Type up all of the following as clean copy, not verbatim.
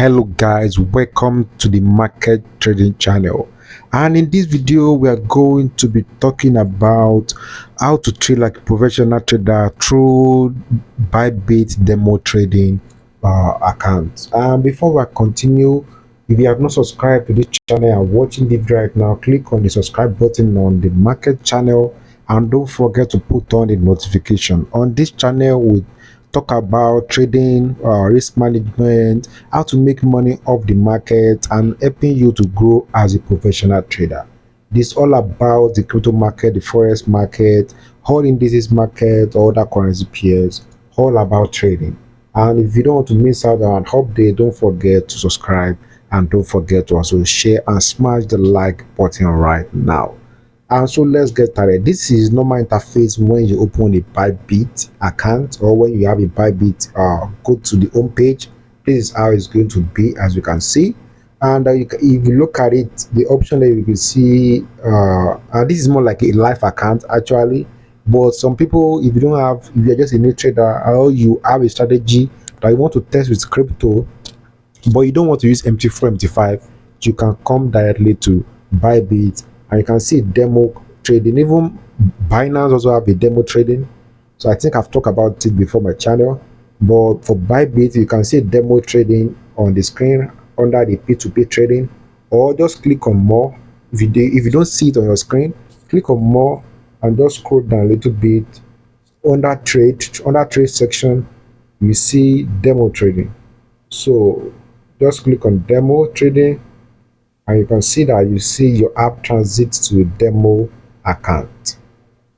Hello guys, welcome to the market trading channel, and in this video we are going to be talking about how to trade like a professional trader through ByBit demo trading account. And before we continue, if you have not subscribed to this channel and watching this video right now, click on the subscribe button on the market channel, and don't forget to put on the notification. On this channel we talk about trading, risk management, how to make money off the market, and helping you to grow as a professional trader. This all about the crypto market, the forex market, all indices market, other currency pairs, all about trading. And if you don't want to miss out on an update, don't forget to subscribe, and don't forget to also share and smash the like button right now. And so let's get started. This is normal interface when you open a ByBit account, or when you have a ByBit, go to the home page. This is how it's going to be, as you can see. And if you look at it, the option that you can see, this is more like a live account actually. But some people, if you don't have, if you're just a new trader, or you have a strategy that you want to test with crypto, but you don't want to use MT4, MT5, you can come directly to ByBit, and you can see demo trading. Even Binance also have a demo trading, so I think I've talked about it before my channel. But for ByBit, you can see demo trading on the screen under the P2P trading, or just click on more. If you don't see it on your screen, click on more and just scroll down a little bit. Under trade section, you see demo trading. So just click on demo trading, and you can see that you see your app transit to a demo account.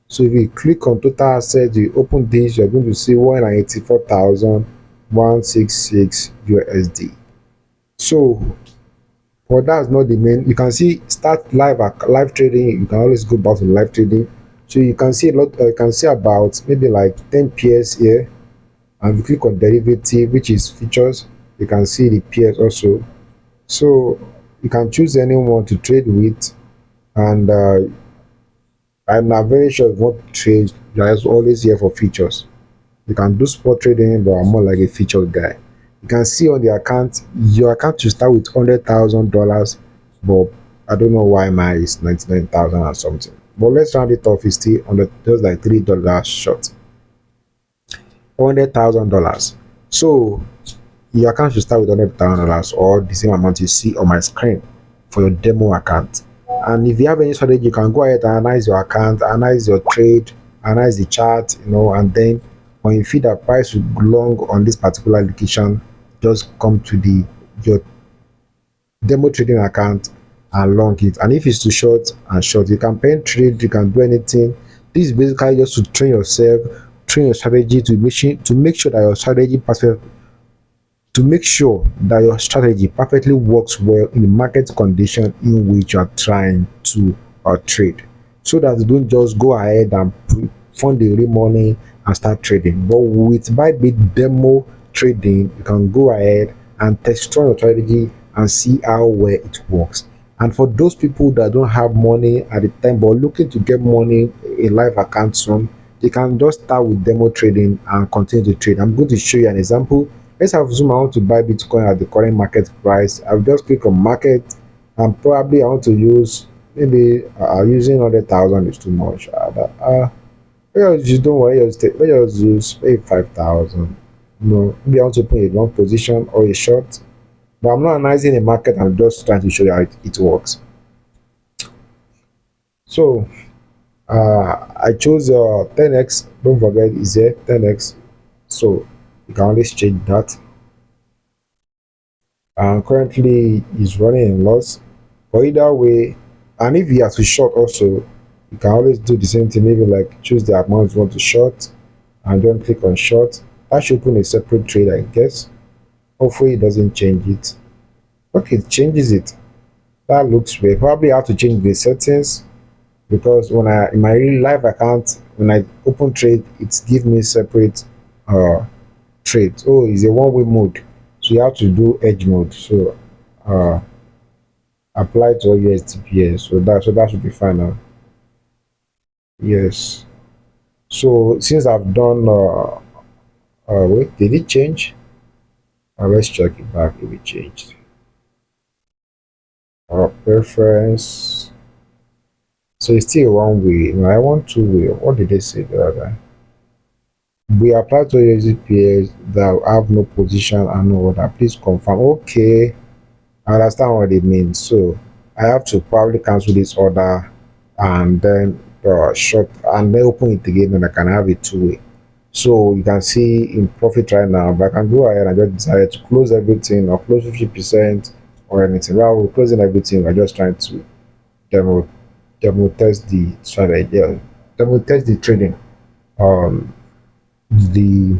So if you click on total assets, you open this, you're going to see 184,166 USD. So, but that's not the main. You can see start live trading. You can always go back to live trading. So you can see a lot. You can see about maybe like 10 pairs here, and if you click on derivative, which is futures, you can see the pairs also. So you can choose anyone to trade with, and I'm very sure if you want to trade, you're always here for features. You can do spot trading, but I'm more like a feature guy. You can see on the account, your account to start with $100,000, but I don't know why mine is 99,000 or something. But let's round it off, it's still on the just like $3 short. $100,000. So your account should start with $100,000, or the same amount you see on my screen for your demo account. And if you have any strategy, you can go ahead and analyze your account, analyze your trade, analyze the chart, and then when you feel that price will long on this particular location, just come to your demo trading account and long it. And if it's too short and short, you can pen trade, you can do anything. This is basically just to train yourself, train your strategy to make sure that your strategy perfectly works well in the market condition in which you are trying to trade, so that you don't just go ahead and fund the real money and start trading. But with ByBit demo trading, you can go ahead and test run your strategy and see how well it works. And for those people that don't have money at the time but looking to get money in live account soon, they can just start with demo trading and continue to trade. I'm going to show you an example. Let's assume I want to buy Bitcoin at the current market price. I'll just click on market, and probably I want to use, maybe using 100,000 is too much. Just don't worry, let's just use maybe 5,000. Maybe I want to put a long position or a short, but I'm not analyzing the market. I'm just trying to show you how it works. So I chose 10x. Don't forget, is there 10x, so you can always change that. And currently is running in loss, but either way. And if you have to short also, you can always do the same thing. Maybe like choose the amount you want to short, and then click on short. That should open a separate trade, I guess. Hopefully it doesn't change it. Okay, it changes it. That looks weird. Probably have to change the settings, because when in my real live account, when I open trade, it gives me separate trade. Oh, it's a one-way mode, so you have to do edge mode. So apply to all USDPS. So that should be fine now. Yes. So since I've done wait, did it change? Let's check it back if it changed. Our preference. So it's still one way. No, I want two way. What did they say the other? We apply to USDPS that have no position and no order. Please confirm. Okay, I understand what it means. So I have to probably cancel this order and then shut and then open it again, and I can have it two way. So you can see in profit right now, but I can go ahead and just decide to close everything or close 50% or anything. Rather we're closing everything, we're just trying to demo demo test the strategy, demo test the trading. Um the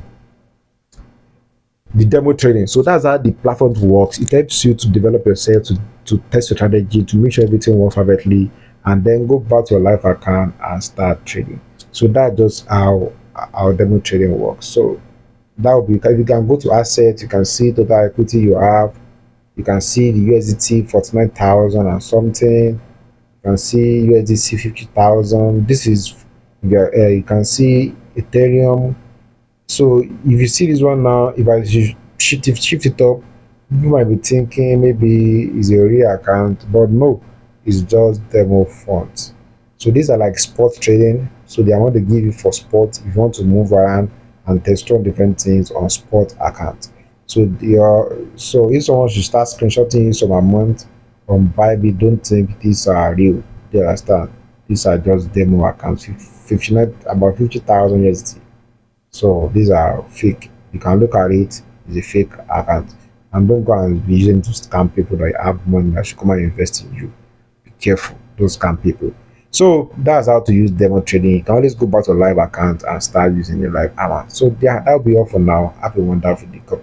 the demo trading. So that's how the platform works. It helps you to develop yourself, to test your strategy, to make sure everything works perfectly, and then go back to your live account and start trading. So that's just how our demo trading works. So that would be, if you can go to assets, you can see total equity you have, you can see the USDT 49,000 and something, you can see USDC 50,000. This is you can see Ethereum. So if you see this one now, if I shift it up, you might be thinking maybe it's a real account, but no, it's just demo funds. So these are like spot trading. So the amount they give you for spot, if you want to move around and test on different things on spot account. So so if someone should start screenshotting some amount from ByBit, don't think these are real. You understand? These are just demo accounts. 59 about 50,000 USD. So these are fake. You can look at it, it's a fake account. And don't go and be using to scam people that have money that should come and invest in you. Be careful, don't scam people. So that's how to use demo trading. You can always go back to a live account and start using your live account. So yeah, that'll be all for now. Have a wonderful day. God bless.